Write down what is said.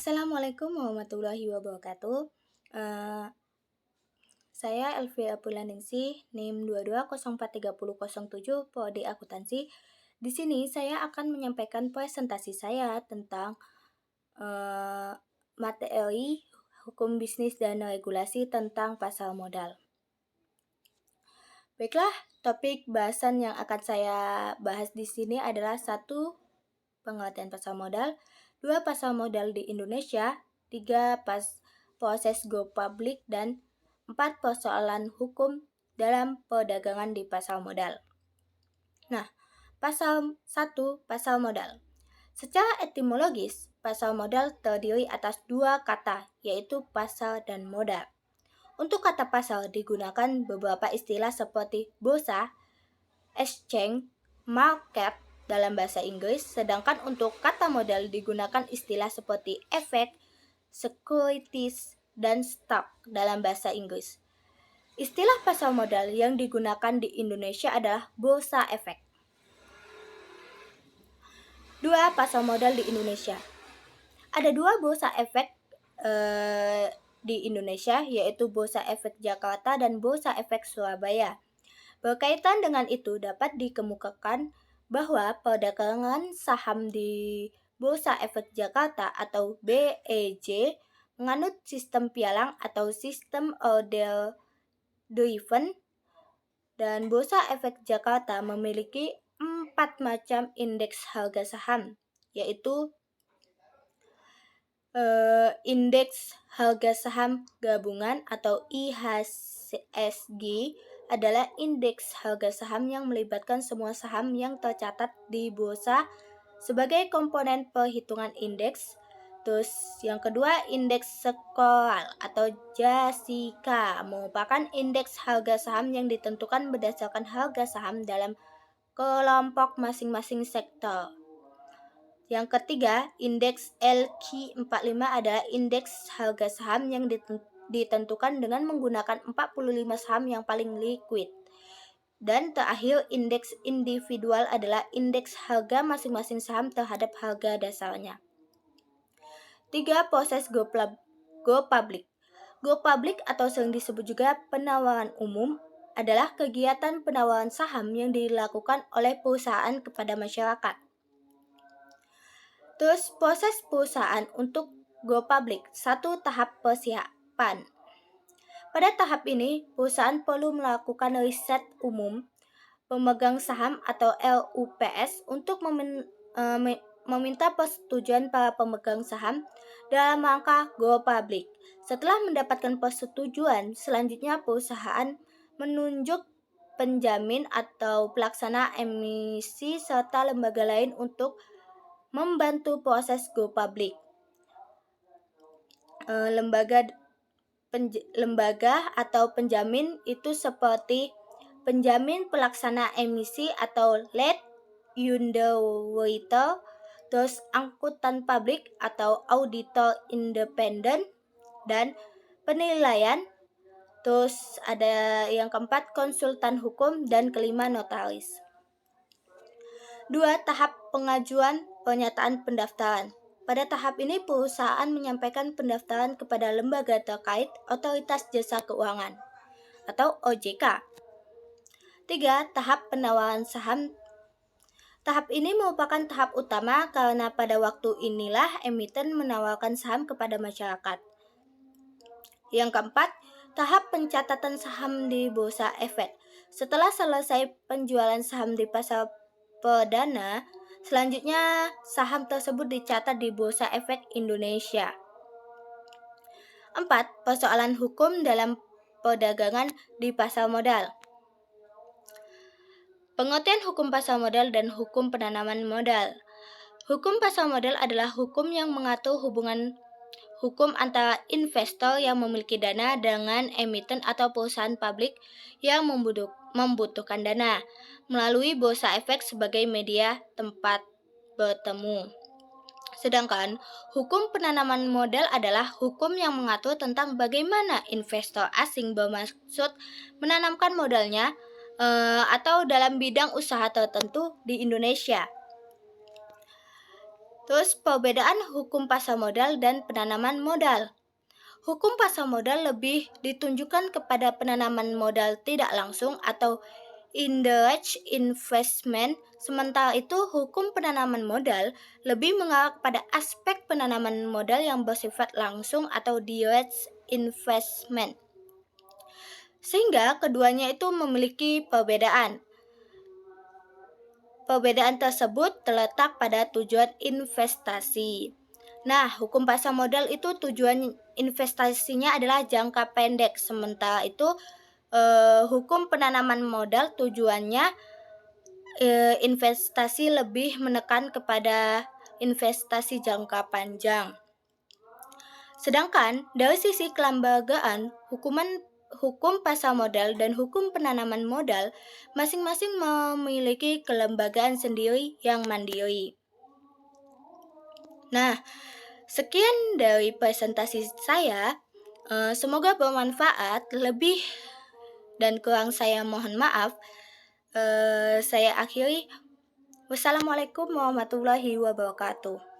Assalamualaikum warahmatullahi wabarakatuh. Eh, saya Elvia Pulaningsih, NIM 22043007, Prodi Akuntansi. Di sini saya akan menyampaikan presentasi saya tentang materi hukum bisnis dan regulasi tentang pasar modal. Baiklah, topik bahasan yang akan saya bahas di sini adalah 1. Pengertian pasar modal, 2. Pasar modal di Indonesia, 3. Proses go public, dan 4. Persoalan hukum dalam perdagangan di pasar modal. Nah, pasar 1. Pasar modal. Secara etimologis, pasar modal terdiri atas 2 kata, yaitu pasar dan modal. Untuk kata pasar digunakan beberapa istilah seperti bursa, exchange, market dalam bahasa Inggris, sedangkan untuk kata modal digunakan istilah seperti efek, securities, dan stock dalam bahasa Inggris. Istilah pasar modal yang digunakan di Indonesia adalah bursa efek. 2. Pasar modal di Indonesia. Ada 2 bursa efek di Indonesia, yaitu Bursa Efek Jakarta dan Bursa Efek Surabaya. Berkaitan dengan itu, dapat dikemukakan bahwa perdagangan saham di Bursa Efek Jakarta atau BEJ menganut sistem pialang atau sistem order driven, dan Bursa Efek Jakarta memiliki 4 macam indeks harga saham, yaitu indeks harga saham gabungan atau IHSG adalah indeks harga saham yang melibatkan semua saham yang tercatat di bursa sebagai komponen perhitungan indeks. Terus yang kedua, indeks sektoral atau JASIKA merupakan indeks harga saham yang ditentukan berdasarkan harga saham dalam kelompok masing-masing sektor. Yang ketiga, indeks LQ45 adalah indeks harga saham yang ditentukan dengan menggunakan 45 saham yang paling liquid. Dan terakhir, indeks individual adalah indeks harga masing-masing saham terhadap harga dasarnya. 3. Proses go public. Go public atau sering disebut juga penawaran umum adalah kegiatan penawaran saham yang dilakukan oleh perusahaan kepada masyarakat. Terus proses perusahaan untuk go public. 1. Tahap persiapan. Pada tahap ini, perusahaan perlu melakukan riset umum pemegang saham atau LUPS untuk meminta persetujuan para pemegang saham dalam rangka go public. Setelah mendapatkan persetujuan, selanjutnya perusahaan menunjuk penjamin atau pelaksana emisi serta lembaga lain untuk membantu proses go public. Lembaga atau penjamin itu seperti penjamin pelaksana emisi atau lead underwriter, terus angkutan publik atau auditor independen, dan penilaian. Terus ada yang keempat, konsultan hukum, dan kelima, notaris. 2. Tahap pengajuan pernyataan pendaftaran. Pada tahap ini perusahaan menyampaikan pendaftaran kepada lembaga terkait Otoritas Jasa Keuangan atau OJK. 3. Tahap penawaran saham. Tahap ini merupakan tahap utama karena pada waktu inilah emiten menawarkan saham kepada masyarakat. Yang keempat, tahap pencatatan saham di Bursa Efek. Setelah selesai penjualan saham di pasar perdana, selanjutnya saham tersebut dicatat di Bursa Efek Indonesia. 4. Persoalan hukum dalam perdagangan di pasar modal. Pengertian hukum pasar modal dan hukum penanaman modal. Hukum pasar modal adalah hukum yang mengatur hubungan hukum antara investor yang memiliki dana dengan emiten atau perusahaan publik yang membutuhkan dana melalui bursa efek sebagai media tempat bertemu. Sedangkan hukum penanaman modal adalah hukum yang mengatur tentang bagaimana investor asing bermaksud menanamkan modalnya atau dalam bidang usaha tertentu di Indonesia. Terus perbedaan hukum pasar modal dan penanaman modal. Hukum pasar modal lebih ditunjukkan kepada penanaman modal tidak langsung atau indirect investment, sementara itu hukum penanaman modal lebih mengarah kepada aspek penanaman modal yang bersifat langsung atau direct investment. Sehingga keduanya itu memiliki perbedaan. Perbedaan tersebut terletak pada tujuan investasi. Nah, hukum pasar modal itu tujuan investasinya adalah jangka pendek, sementara itu hukum penanaman modal tujuannya investasi lebih menekan kepada investasi jangka panjang. Sedangkan dari sisi kelembagaan, hukum pasar modal dan hukum penanaman modal masing-masing memiliki kelembagaan sendiri yang mandiri. Nah, sekian dari presentasi saya. Semoga bermanfaat. Lebih dan kurang saya mohon maaf. Saya akhiri. Wassalamualaikum warahmatullahi wabarakatuh.